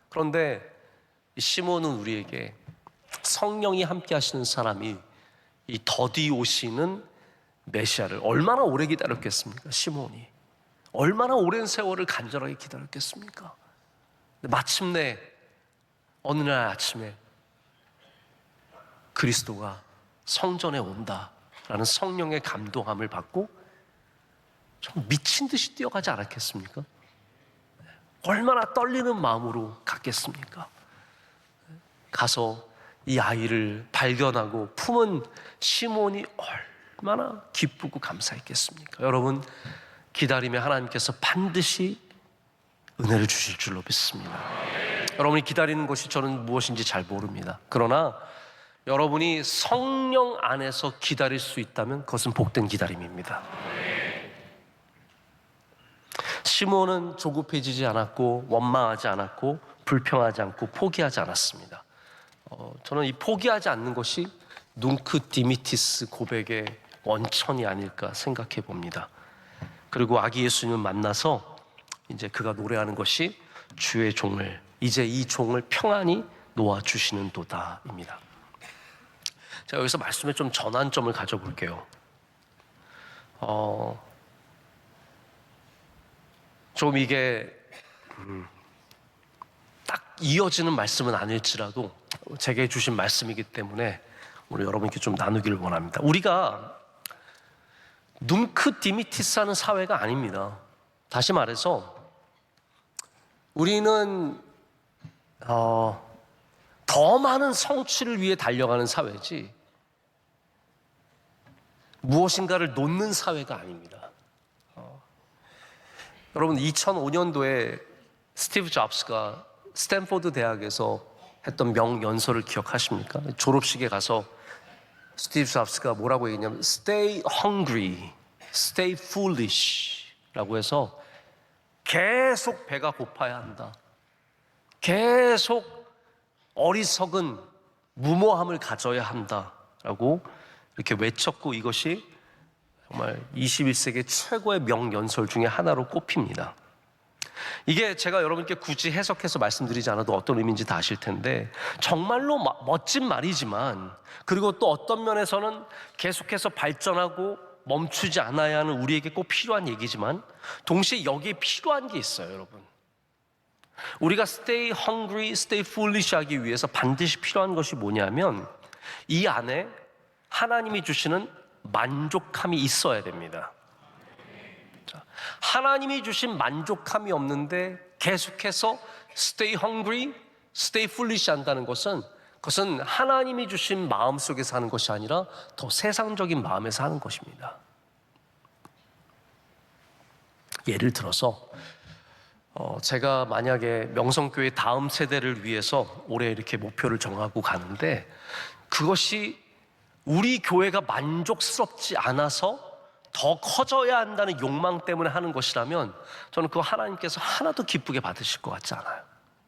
그런데 시몬은 우리에게 성령이 함께 하시는 사람이 이 더디 오시는 메시아를 얼마나 오래 기다렸겠습니까? 시몬이 얼마나 오랜 세월을 간절하게 기다렸겠습니까? 근데 마침내 어느 날 아침에 그리스도가 성전에 온다라는 성령의 감동함을 받고 좀 미친 듯이 뛰어가지 않았겠습니까? 얼마나 떨리는 마음으로 갔겠습니까? 가서 이 아이를 발견하고 품은 시몬이 얼마나 기쁘고 감사했겠습니까? 여러분, 기다리면 하나님께서 반드시 은혜를 주실 줄로 믿습니다. 여러분이 기다리는 것이 저는 무엇인지 잘 모릅니다. 그러나 여러분이 성령 안에서 기다릴 수 있다면 그것은 복된 기다림입니다. 시몬은 조급해지지 않았고 원망하지 않았고 불평하지 않고 포기하지 않았습니다. 저는 이 포기하지 않는 것이 뭉크 디미티스 고백의 원천이 아닐까 생각해 봅니다. 그리고 아기 예수님을 만나서 이제 그가 노래하는 것이 주의 종을, 이제 이 종을 평안히 놓아주시는 도다입니다. 제가 여기서 말씀에 좀 전환점을 가져볼게요. 좀 이게 딱 이어지는 말씀은 아닐지라도 제게 주신 말씀이기 때문에 우리 여러분께 좀 나누기를 원합니다. 우리가 눔크 디미티스 하는 사회가 아닙니다. 다시 말해서 우리는 더 많은 성취를 위해 달려가는 사회지 무엇인가를 놓는 사회가 아닙니다. 여러분, 2005년도에 스티브 잡스가 스탠포드 대학에서 했던 명연설을 기억하십니까? 졸업식에 가서 스티브 잡스가 뭐라고 얘기했냐면 Stay hungry, stay foolish 라고 해서 계속 배가 고파야 한다, 계속 어리석은 무모함을 가져야 한다라고 이렇게 외쳤고, 이것이 정말 21세기 최고의 명연설 중에 하나로 꼽힙니다. 이게 제가 여러분께 굳이 해석해서 말씀드리지 않아도 어떤 의미인지 다 아실 텐데, 정말로 멋진 말이지만, 그리고 또 어떤 면에서는 계속해서 발전하고 멈추지 않아야 하는 우리에게 꼭 필요한 얘기지만, 동시에 여기에 필요한 게 있어요. 여러분, 우리가 stay hungry, stay foolish 하기 위해서 반드시 필요한 것이 뭐냐면, 이 안에 하나님이 주시는 만족함이 있어야 됩니다. 하나님이 주신 만족함이 없는데 계속해서 stay hungry, stay foolish 한다는 것은, 그것은 하나님이 주신 마음 속에서 하는 것이 아니라 더 세상적인 마음에서 하는 것입니다. 예를 들어서 제가 만약에 명성교회 다음 세대를 위해서 올해 이렇게 목표를 정하고 가는데, 그것이 우리 교회가 만족스럽지 않아서 더 커져야 한다는 욕망 때문에 하는 것이라면, 저는 그거 하나님께서 하나도 기쁘게 받으실 것 같지 않아요.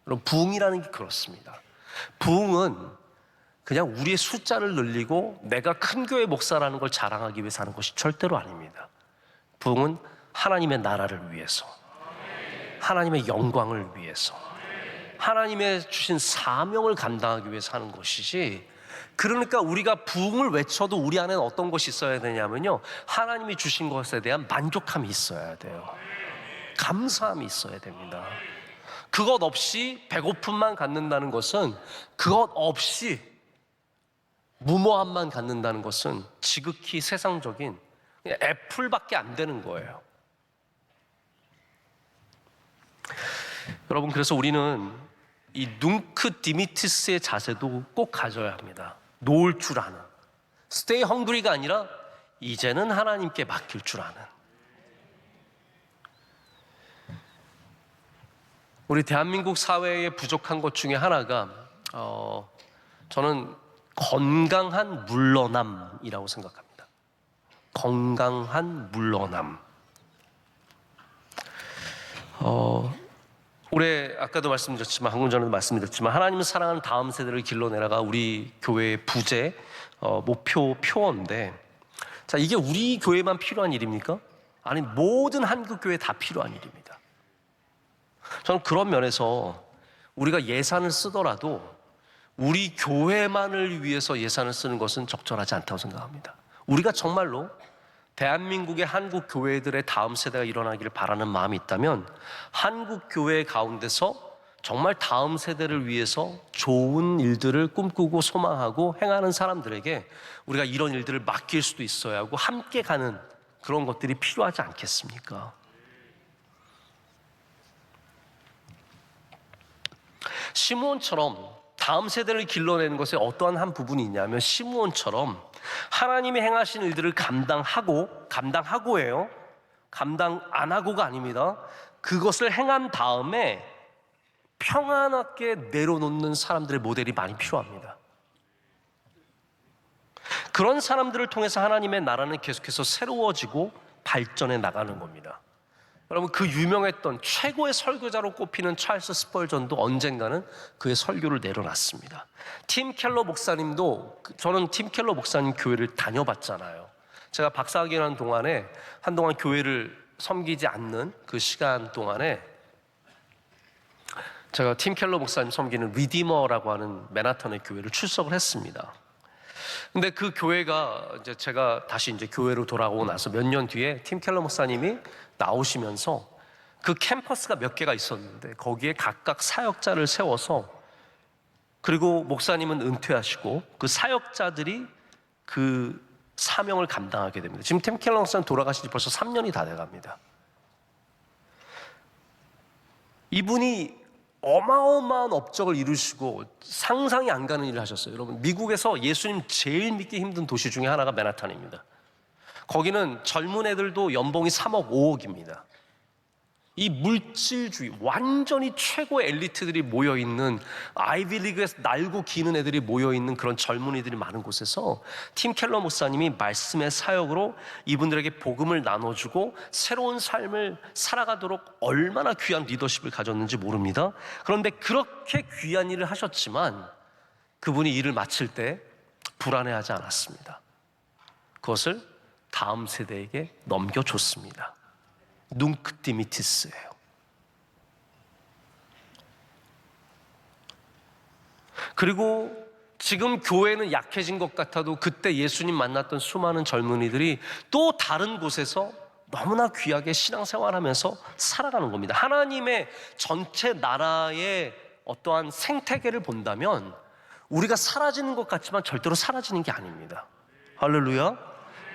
여러분, 부흥이라는 게 그렇습니다. 부흥은 그냥 우리의 숫자를 늘리고 내가 큰 교회 목사라는 걸 자랑하기 위해서 하는 것이 절대로 아닙니다. 부흥은 하나님의 나라를 위해서, 하나님의 영광을 위해서, 하나님의 주신 사명을 감당하기 위해서 하는 것이지, 그러니까 우리가 부흥을 외쳐도 우리 안에는 어떤 것이 있어야 되냐면요, 하나님이 주신 것에 대한 만족함이 있어야 돼요. 감사함이 있어야 됩니다. 그것 없이 배고픔만 갖는다는 것은, 그것 없이 무모함만 갖는다는 것은 지극히 세상적인 그냥 애플밖에 안 되는 거예요. 여러분, 그래서 우리는 이 뭉크 디미티스의 자세도 꼭 가져야 합니다. 놓을 줄 아는, stay hungry가 아니라 이제는 하나님께 맡길 줄 아는. 우리 대한민국 사회에 부족한 것 중에 하나가 저는 건강한 물러남이라고 생각합니다. 건강한 물러남. 올해 아까도 말씀드렸지만 방금 전에도 말씀드렸지만 하나님을 사랑하는 다음 세대를 길러내라가 우리 교회의 부재 목표 표어인데, 자, 이게 우리 교회만 필요한 일입니까? 아니, 모든 한국 교회에 다 필요한 일입니다. 저는 그런 면에서 우리가 예산을 쓰더라도 우리 교회만을 위해서 예산을 쓰는 것은 적절하지 않다고 생각합니다. 우리가 정말로 대한민국의 한국 교회들의 다음 세대가 일어나기를 바라는 마음이 있다면 한국 교회 가운데서 정말 다음 세대를 위해서 좋은 일들을 꿈꾸고 소망하고 행하는 사람들에게 우리가 이런 일들을 맡길 수도 있어야 하고 함께 가는 그런 것들이 필요하지 않겠습니까? 시므온처럼 다음 세대를 길러내는 것에 어떠한 한 부분이 있냐면, 시므온처럼 하나님이 행하신 일들을 감당하고예요. 감당 안 하고가 아닙니다. 그것을 행한 다음에 평안하게 내려놓는 사람들의 모델이 많이 필요합니다. 그런 사람들을 통해서 하나님의 나라는 계속해서 새로워지고 발전해 나가는 겁니다. 여러분, 그 유명했던 최고의 설교자로 꼽히는 찰스 스펄전도 언젠가는 그의 설교를 내려놨습니다. 팀 켈러 목사님도, 저는 팀 켈러 목사님 교회를 다녀봤잖아요. 제가 박사학위 하는 동안에 한동안 교회를 섬기지 않는 그 시간 동안에 제가 팀 켈러 목사님 섬기는 리디머라고 하는 맨하탄의 교회를 출석을 했습니다. 근데 그 교회가 이제 제가 다시 이제 교회로 돌아오고 나서 몇 년 뒤에 팀 켈러 목사님이 나오시면서 그 캠퍼스가 몇 개가 있었는데 거기에 각각 사역자를 세워서, 그리고 목사님은 은퇴하시고 그 사역자들이 그 사명을 감당하게 됩니다. 지금 팀 켈러 목사님 돌아가신 지 벌써 3년이 다 돼갑니다. 이분이 어마어마한 업적을 이루시고 상상이 안 가는 일을 하셨어요. 여러분, 미국에서 예수님 제일 믿기 힘든 도시 중에 하나가 맨하탄입니다. 거기는 젊은 애들도 연봉이 3억 5억입니다. 이 물질주의, 완전히 최고의 엘리트들이 모여있는, 아이비리그에서 날고 기는 애들이 모여있는 그런 젊은이들이 많은 곳에서 팀 켈러 목사님이 말씀의 사역으로 이분들에게 복음을 나눠주고 새로운 삶을 살아가도록 얼마나 귀한 리더십을 가졌는지 모릅니다. 그런데 그렇게 귀한 일을 하셨지만 그분이 일을 마칠 때 불안해하지 않았습니다. 그것을 다음 세대에게 넘겨줬습니다. 눅 디미티스예요. 그리고 지금 교회는 약해진 것 같아도 그때 예수님 만났던 수많은 젊은이들이 또 다른 곳에서 너무나 귀하게 신앙생활하면서 살아가는 겁니다. 하나님의 전체 나라의 어떠한 생태계를 본다면 우리가 사라지는 것 같지만 절대로 사라지는 게 아닙니다. 할렐루야.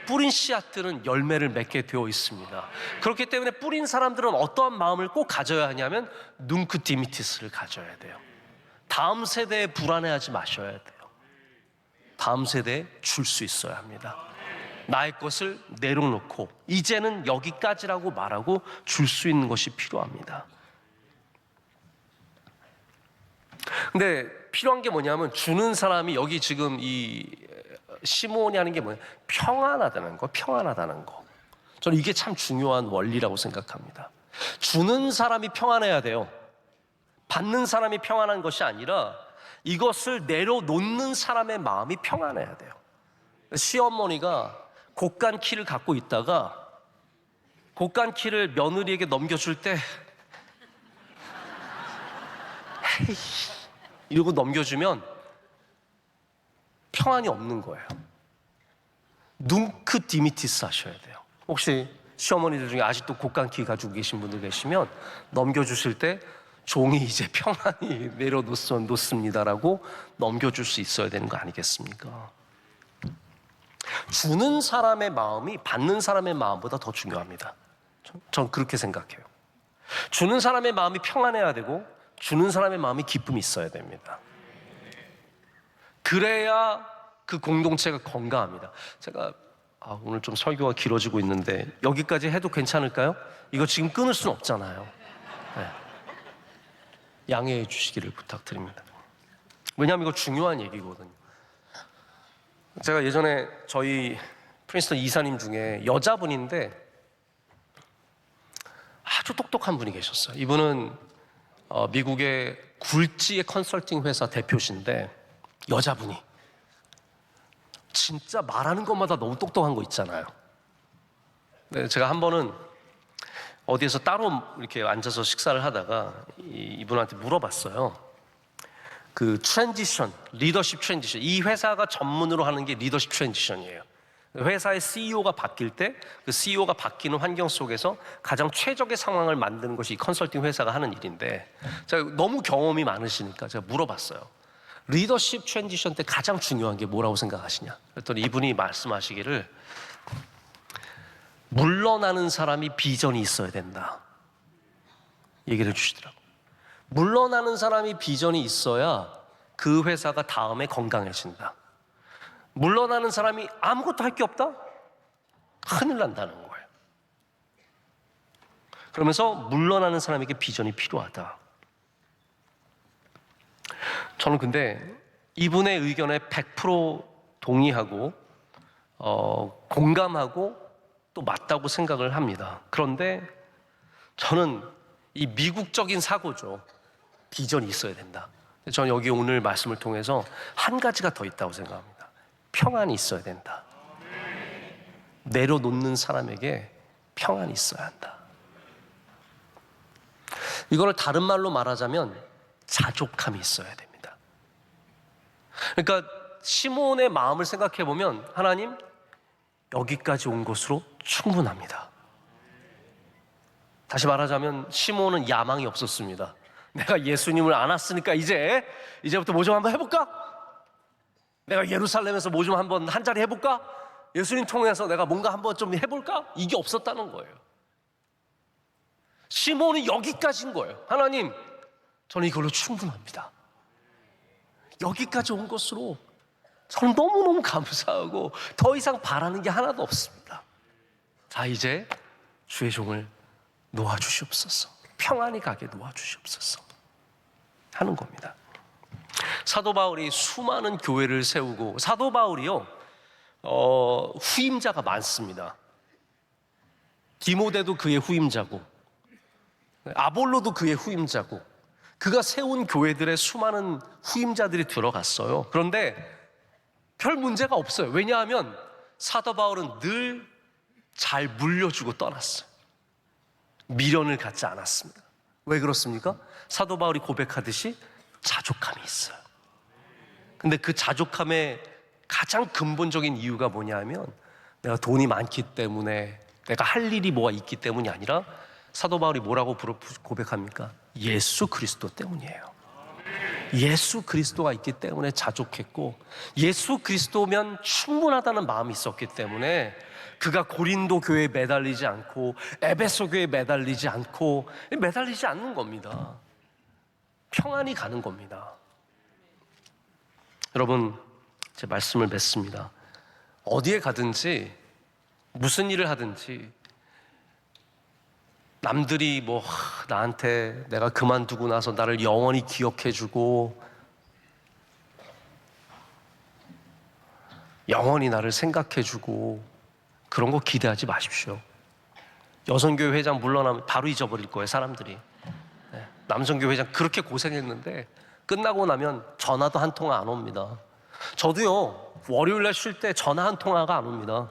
뿌린 씨앗들은 열매를 맺게 되어 있습니다. 그렇기 때문에 뿌린 사람들은 어떠한 마음을 꼭 가져야 하냐면 눅 디미티스를 가져야 돼요. 다음 세대에 불안해하지 마셔야 돼요. 다음 세대에 줄 수 있어야 합니다. 나의 것을 내려놓고 이제는 여기까지라고 말하고 줄 수 있는 것이 필요합니다. 근데 필요한 게 뭐냐면, 주는 사람이, 여기 지금 이 시므온이 하는 게 뭐예요? 평안하다는 거, 평안하다는 거. 저는 이게 참 중요한 원리라고 생각합니다. 주는 사람이 평안해야 돼요. 받는 사람이 평안한 것이 아니라 이것을 내려놓는 사람의 마음이 평안해야 돼요. 시어머니가 곡간 키를 갖고 있다가 곡간 키를 며느리에게 넘겨줄 때 헤이 이러고 넘겨주면 평안이 없는 거예요. 눅 디미티스 하셔야 돼요. 혹시 시어머니들 중에 아직도 곡간키 가지고 계신 분들 계시면 넘겨주실 때 종이 이제 평안히 내려놓습니다라고 넘겨줄 수 있어야 되는 거 아니겠습니까? 주는 사람의 마음이 받는 사람의 마음보다 더 중요합니다. 전 그렇게 생각해요. 주는 사람의 마음이 평안해야 되고 주는 사람의 마음이 기쁨이 있어야 됩니다. 그래야 그 공동체가 건강합니다. 제가 오늘 좀 설교가 길어지고 있는데 여기까지 해도 괜찮을까요? 이거 지금 끊을 수는 없잖아요. 네. 양해해 주시기를 부탁드립니다. 왜냐하면 이거 중요한 얘기거든요. 제가 예전에 저희 프린스턴 이사님 중에 여자분인데 아주 똑똑한 분이 계셨어요. 이분은 미국의 굴지의 컨설팅 회사 대표신데 여자분이 진짜 말하는 것마다 너무 똑똑한 거 있잖아요. 네, 제가 한 번은 어디에서 따로 이렇게 앉아서 식사를 하다가 이분한테 물어봤어요. 그 트랜지션, 리더십 트랜지션, 이 회사가 전문으로 하는 게 리더십 트랜지션이에요. 회사의 CEO가 바뀔 때 그 CEO가 바뀌는 환경 속에서 가장 최적의 상황을 만드는 것이 이 컨설팅 회사가 하는 일인데, 제가 너무 경험이 많으시니까 제가 물어봤어요. 리더십 트랜지션 때 가장 중요한 게 뭐라고 생각하시냐? 그랬더니 이분이 말씀하시기를 물러나는 사람이 비전이 있어야 된다, 얘기를 해주시더라고요. 물러나는 사람이 비전이 있어야 그 회사가 다음에 건강해진다. 물러나는 사람이 아무것도 할 게 없다? 큰일 난다는 거예요. 그러면서 물러나는 사람에게 비전이 필요하다. 저는 근데 이분의 의견에 100% 동의하고 공감하고 또 맞다고 생각을 합니다. 그런데 저는 이 미국적인 사고죠. 비전이 있어야 된다. 저는 여기 오늘 말씀을 통해서 한 가지가 더 있다고 생각합니다. 평안이 있어야 된다. 내려놓는 사람에게 평안이 있어야 한다. 이거를 다른 말로 말하자면 자족함이 있어야 됩니다. 그러니까 시몬의 마음을 생각해 보면 하나님, 여기까지 온 것으로 충분합니다. 다시 말하자면 시몬은 야망이 없었습니다. 내가 예수님을 안았으니까 이제부터 뭐 좀 한번 해볼까? 내가 예루살렘에서 뭐 좀 한번 한 자리 해볼까? 예수님 통해서 내가 뭔가 한번 좀 해볼까? 이게 없었다는 거예요. 시몬은 여기까지인 거예요. 하나님, 저는 이걸로 충분합니다. 여기까지 온 것으로 저는 너무너무 감사하고 더 이상 바라는 게 하나도 없습니다. 자, 이제 주의 종을 놓아주시옵소서. 평안히 가게 놓아주시옵소서 하는 겁니다. 사도 바울이 수많은 교회를 세우고, 사도 바울이요 후임자가 많습니다. 디모데도 그의 후임자고, 아볼로도 그의 후임자고, 그가 세운 교회들의 수많은 후임자들이 들어갔어요. 그런데 별 문제가 없어요. 왜냐하면 사도 바울은 늘 잘 물려주고 떠났어요. 미련을 갖지 않았습니다. 왜 그렇습니까? 사도 바울이 고백하듯이 자족함이 있어요. 근데 그 자족함의 가장 근본적인 이유가 뭐냐면, 내가 돈이 많기 때문에, 내가 할 일이 뭐가 있기 때문이 아니라 사도 바울이 뭐라고 고백합니까? 예수 그리스도 때문이에요. 예수 그리스도가 있기 때문에 자족했고, 예수 그리스도면 충분하다는 마음이 있었기 때문에 그가 고린도 교회에 매달리지 않고 에베소 교회에 매달리지 않고, 매달리지 않는 겁니다. 평안히 가는 겁니다. 여러분, 제 말씀을 맺습니다. 어디에 가든지 무슨 일을 하든지 남들이 나한테 내가 그만두고 나서 나를 영원히 기억해주고 영원히 나를 생각해주고 그런 거 기대하지 마십시오. 여성교회 회장 물러나면 바로 잊어버릴 거예요, 사람들이. 남성교회 회장 그렇게 고생했는데 끝나고 나면 전화도 한 통화 안 옵니다. 저도요, 월요일날 쉴 때 전화 한 통화가 안 옵니다.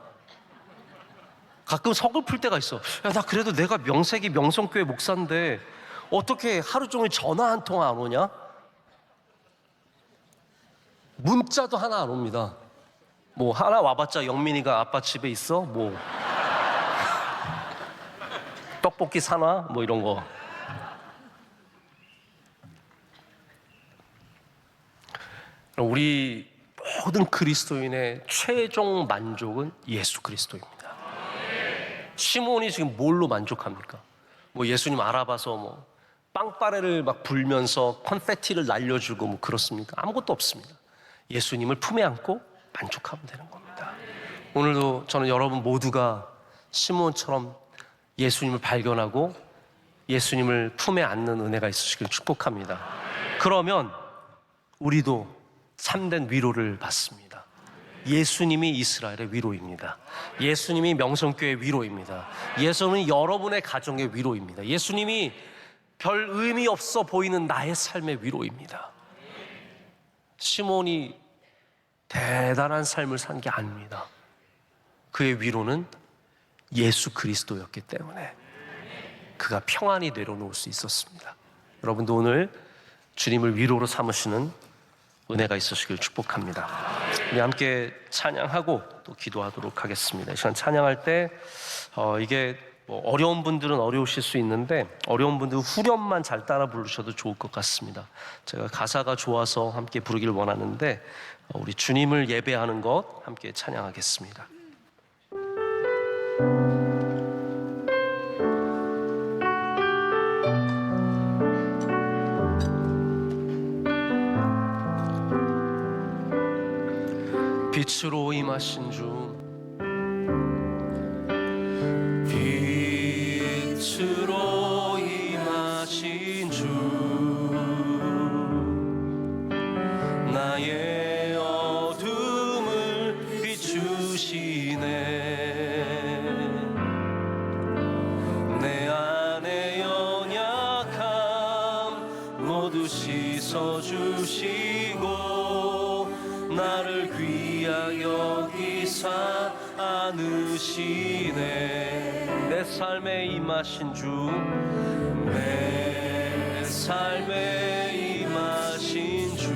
가끔 서글플 때가 있어. 야, 나 그래도 내가 명색이 명성교회 목사인데 어떻게 하루 종일 전화 한 통화 안 오냐? 문자도 하나 안 옵니다. 하나 와봤자 영민이가 아빠 집에 있어? 떡볶이 사놔? 이런 거. 우리 모든 그리스도인의 최종 만족은 예수 그리스도입니다. 시몬이 지금 뭘로 만족합니까? 예수님 알아봐서 빵빠레를 막 불면서 컨페티를 날려주고 그렇습니까? 아무것도 없습니다. 예수님을 품에 안고 만족하면 되는 겁니다. 오늘도 저는 여러분 모두가 시몬처럼 예수님을 발견하고 예수님을 품에 안는 은혜가 있으시길 축복합니다. 그러면 우리도 참된 위로를 받습니다. 예수님이 이스라엘의 위로입니다. 예수님이 명성교회의 위로입니다. 예수님이 여러분의 가정의 위로입니다. 예수님이 별 의미 없어 보이는 나의 삶의 위로입니다. 시몬이 대단한 삶을 산 게 아닙니다. 그의 위로는 예수 그리스도였기 때문에 그가 평안히 내려놓을 수 있었습니다. 여러분도 오늘 주님을 위로로 삼으시는 은혜가 있으시길 축복합니다. 우리 함께 찬양하고 또 기도하도록 하겠습니다. 이 시간 찬양할 때 이게 어려운 분들은 어려우실 수 있는데 어려운 분들은 후렴만 잘 따라 부르셔도 좋을 것 같습니다. 제가 가사가 좋아서 함께 부르길 원하는데 우리 주님을 예배하는 것 함께 찬양하겠습니다. 빛으로 임하신 주, 빛으로 임하신 주, 나의 어둠을 비추시네. 내 안의 연약함 모두 씻어주시고 나를 귀하여 여기사 안으시네. 내 삶에 임하신 주, 내 삶에 임하신 주,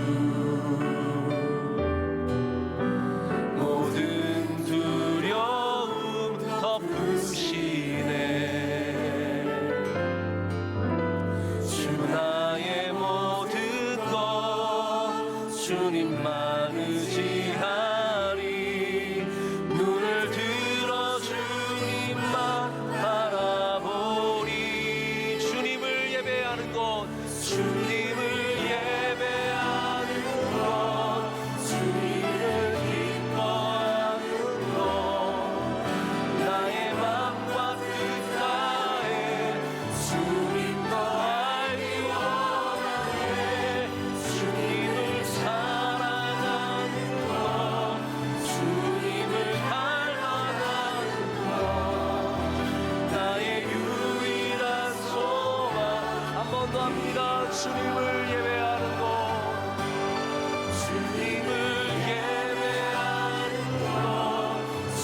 모든 두려움 덮으시네. 주 나의 모든 것 주님만 의지하리. 눈을 들어 주님만 바라보리. 주님을 예배하는 것, 주님을 예배하는 것, 주님을 기뻐하는 것, 나의 맘과 뜻 다해 주님 더 알기 원하네. 주님을 사랑하는 것, 주님을 닮아가는 것, 나의 유일한 소망. 한 번 더 합니다. 주님을 예배하는 것, 주님을 예배하는 것,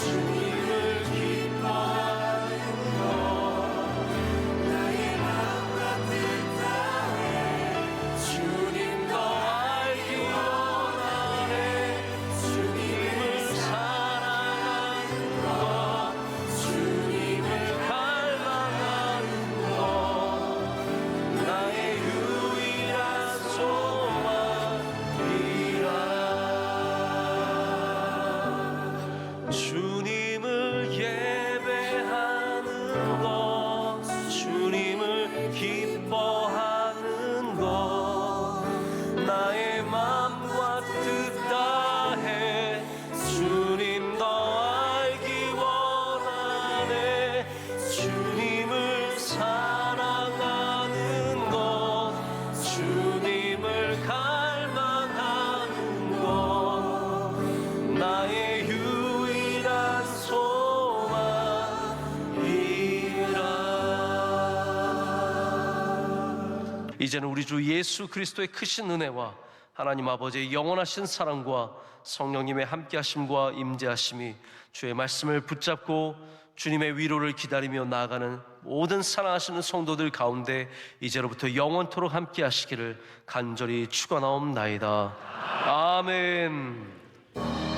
주님을 기뻐하는 것, 나의 마음과 뜻 다해 주님 더 알기 원하네. 주님을 사랑하는 것, 주님을 닮아가는 것, 나의 유일한 소망이라. 주님을 예배하는 것, 주님을 기뻐하는 것, 나의 맘과 뜻 다해 주님 더 알기 원하네. 주님을 사랑하는 것, 주님을 갈망하는 것, 나의 유일한 소망이라. 이제는 우리 주 예수 그리스도의 크신 은혜와 하나님 아버지의 영원하신 사랑과 성령님의 함께하심과 임재하심이 주의 말씀을 붙잡고 주님의 위로를 기다리며 나아가는 모든 사랑하시는 성도들 가운데 이제로부터 영원토록 함께하시기를 간절히 축원하옵나이다. 아멘.